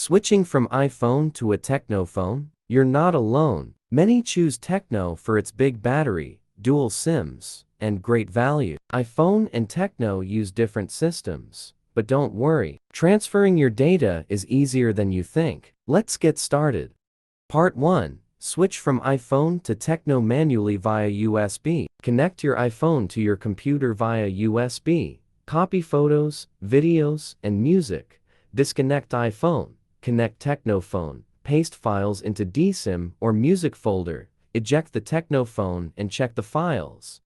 Switching from iPhone to a Tecno phone? You're not alone. Many choose Tecno for its big battery, dual SIMs, and great value. iPhone and Tecno use different systems. But don't worry, transferring your data is easier than you think. Let's get started. Part 1. Switch from iPhone to Tecno manually via USB. Connect your iPhone to your computer via USB. Copy photos, videos, and music. Disconnect iPhone. Connect Tecno phone. Paste files into DSIM or music folder. Eject the Tecno phone and check the files.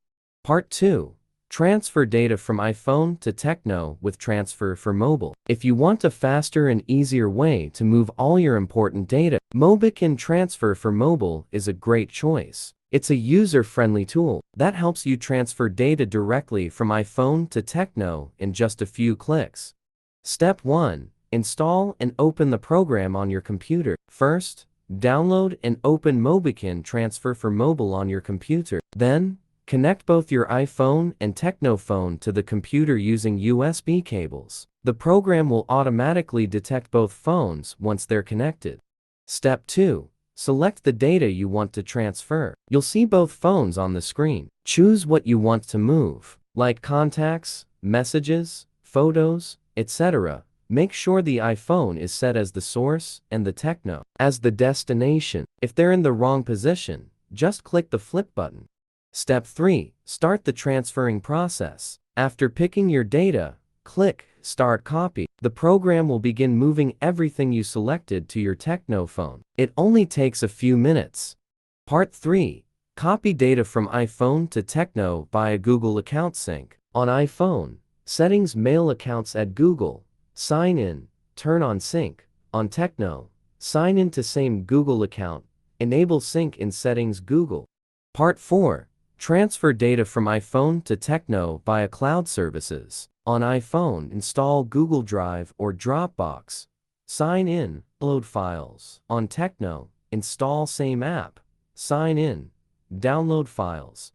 Part 2. Transfer data from iPhone to Tecno with Transfer for Mobile. If you want a faster and easier way to move all your important data, Mobican Transfer for Mobile is a great choice. It's a user-friendly tool that helps you transfer data directly from iPhone to Tecno in just a few clicks. Step 1. Install and open the program on your computer. First, download and open Mobican Transfer for Mobile on your computer. Then, connect both your iPhone and Tecno phone to the computer using USB cables. The program will automatically detect both phones once they're connected. Step 2. Select the data you want to transfer. You'll see both phones on the screen. Choose what you want to move, like contacts, messages, photos, etc. Make sure the iPhone is set as the source and the Tecno as the destination. If they're in the wrong position, just click the flip button. Step 3. Start the transferring process. After picking your data, click Start Copy. The program will begin moving everything you selected to your Tecno phone. It only takes a few minutes. Part 3. Copy data from iPhone to Tecno via Google Account Sync. On iPhone, settings Mail accounts at Google. Sign in, turn on sync. On Tecno, sign in to same Google account. Enable sync in settings Google. Part 4. Transfer data from iPhone to Tecno via cloud services. On iPhone, install Google Drive or Dropbox. Sign in, upload files. On Tecno, install same app. Sign in, download files.